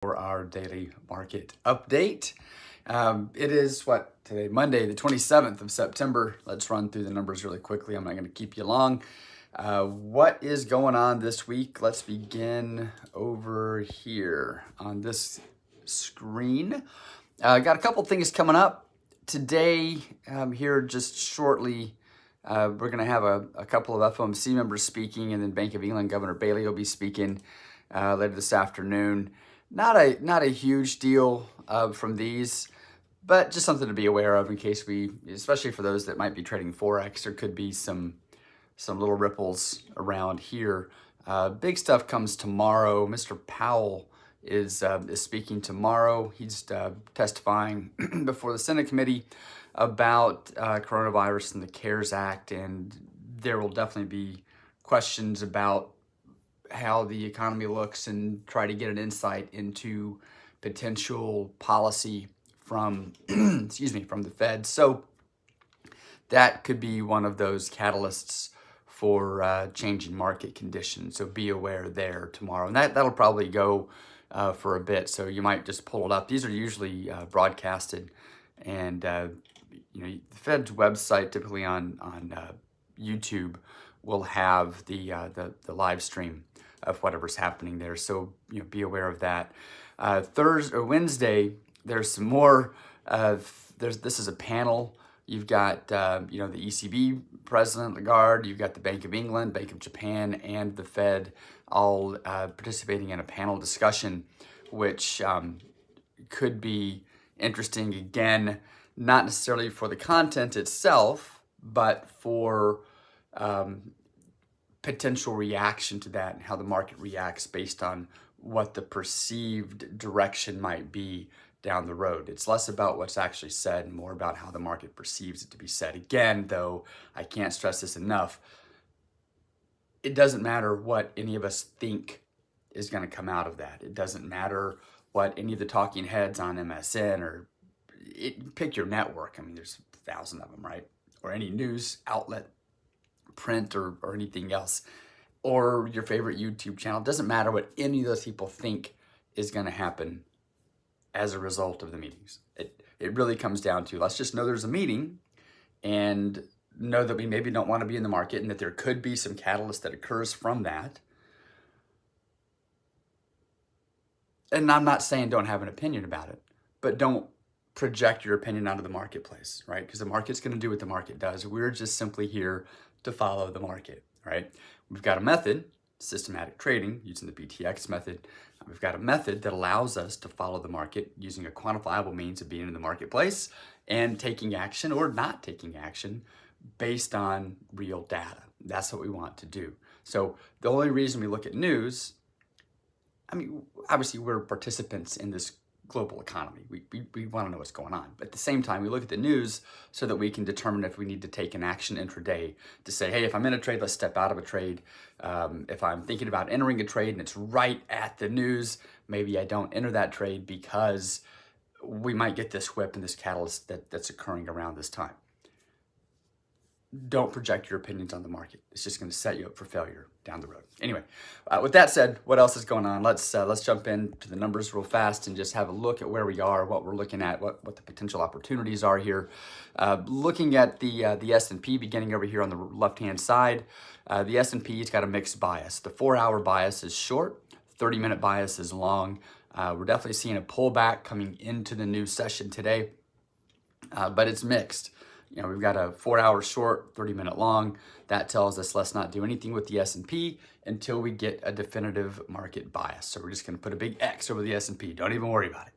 For our daily market update. It is today, Monday, the 27th of September. Let's run through the numbers really quickly. I'm not going to keep you long. What is going on this week? Let's begin over here on this screen. Got a couple things coming up today. Here just shortly. We're going to have a couple of FOMC members speaking, and then Bank of England Governor Bailey will be speaking later this afternoon. Not a huge deal from these, but just something to be aware of in case especially for those that might be trading Forex, there could be some little ripples around here. Big stuff comes tomorrow. Mr. Powell is speaking tomorrow. He's testifying before the Senate committee about coronavirus and the CARES Act, and there will definitely be questions about how the economy looks and try to get an insight into potential policy from, from the Fed. So that could be one of those catalysts for changing market conditions. So be aware there tomorrow. And that'll probably go for a bit. So you might just pull it up. These are usually broadcasted, and the Fed's website, typically on YouTube, will have the live stream of whatever's happening there. So be aware of that. Wednesday, there's some more. This is a panel. You've got the ECB president Lagarde. You've got the Bank of England, Bank of Japan, and the Fed all participating in a panel discussion, which could be interesting. Again, not necessarily for the content itself, but for potential reaction to that and how the market reacts based on what the perceived direction might be down the road. It's less about what's actually said and more about how the market perceives it to be said. Again, though, I can't stress this enough. It doesn't matter what any of us think is going to come out of that. It doesn't matter what any of the talking heads on MSN or pick your network. I mean, there's 1,000 of them, right? Or any news outlet, print or anything else, or your favorite YouTube channel. It doesn't matter what any of those people think is going to happen as a result of the meetings. It really comes down to, let's just know there's a meeting and know that we maybe don't want to be in the market and that there could be some catalyst that occurs from that. And I'm not saying don't have an opinion about it, but don't project your opinion onto the marketplace, right? Because the market's going to do what the market does. We're just simply here to follow the market, right? We've got a method, systematic trading, using the BTX method. We've got a method that allows us to follow the market using a quantifiable means of being in the marketplace and taking action or not taking action based on real data. That's what we want to do. So the only reason we look at news, I mean, obviously we're participants in this global economy. We want to know what's going on. But at the same time, we look at the news so that we can determine if we need to take an action intraday to say, hey, if I'm in a trade, let's step out of a trade. If I'm thinking about entering a trade and it's right at the news, maybe I don't enter that trade because we might get this whip and this catalyst that's occurring around this time. Don't project your opinions on the market. It's just going to set you up for failure down the road. Anyway, with that said, what else is going on? Let's jump into the numbers real fast and just have a look at where we are, what we're looking at, what the potential opportunities are here. Looking at the S&P beginning over here on the left-hand side, the S&P's got a mixed bias. The 4-hour bias is short, 30-minute bias is long. We're definitely seeing a pullback coming into the new session today, but it's mixed. We've got a 4-hour short, 30-minute long. That tells us let's not do anything with the S&P until we get a definitive market bias. So we're just going to put a big X over the S&P. Don't even worry about it.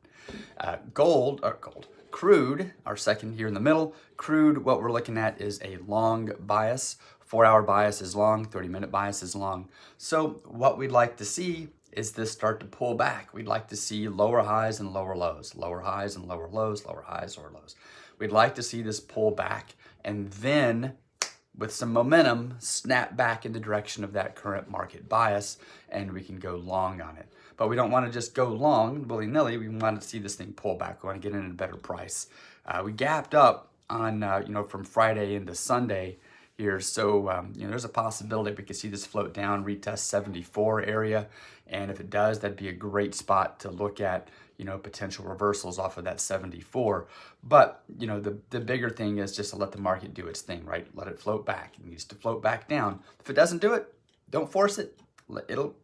Crude, our second here in the middle. Crude, what we're looking at is a long bias. 4-hour bias is long, 30-minute bias is long. So what we'd like to see is this start to pull back. We'd like to see lower highs and lower lows, lower highs and lower lows, lower highs, lower lows. We'd like to see this pull back and then with some momentum, snap back in the direction of that current market bias, and we can go long on it. But we don't want to just go long willy-nilly. We want to see this thing pull back. We want to get in at a better price. We gapped up on, from Friday into Sunday, here. So, there's a possibility we could see this float down, retest 74 area. And if it does, that'd be a great spot to look at, potential reversals off of that 74. But, the bigger thing is just to let the market do its thing, right? Let it float back. It needs to float back down. If it doesn't do it, don't force it. It'll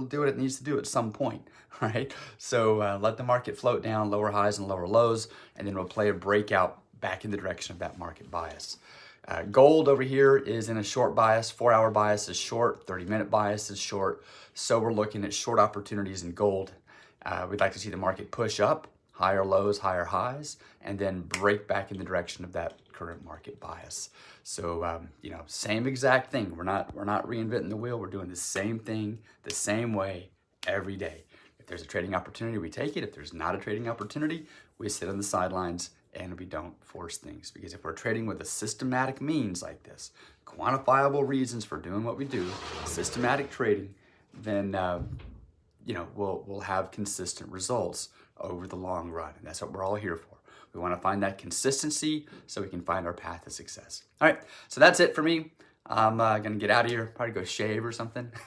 do what it needs to do at some point, right? So let the market float down, lower highs and lower lows, and then we'll play a breakout back in the direction of that market bias. Gold over here is in a short bias. 4-hour bias is short. 30-minute bias is short. So we're looking at short opportunities in gold. We'd like to see the market push up, higher lows, higher highs, and then break back in the direction of that current market bias. So, same exact thing. We're not reinventing the wheel. We're doing the same thing the same way every day. If there's a trading opportunity, we take it. If there's not a trading opportunity, we sit on the sidelines and we don't force things. Because if we're trading with a systematic means like this, quantifiable reasons for doing what we do, systematic trading, then we'll have consistent results over the long run. And that's what we're all here for. We want to find that consistency so we can find our path to success. All right, so that's it for me. I'm going to get out of here, probably go shave or something.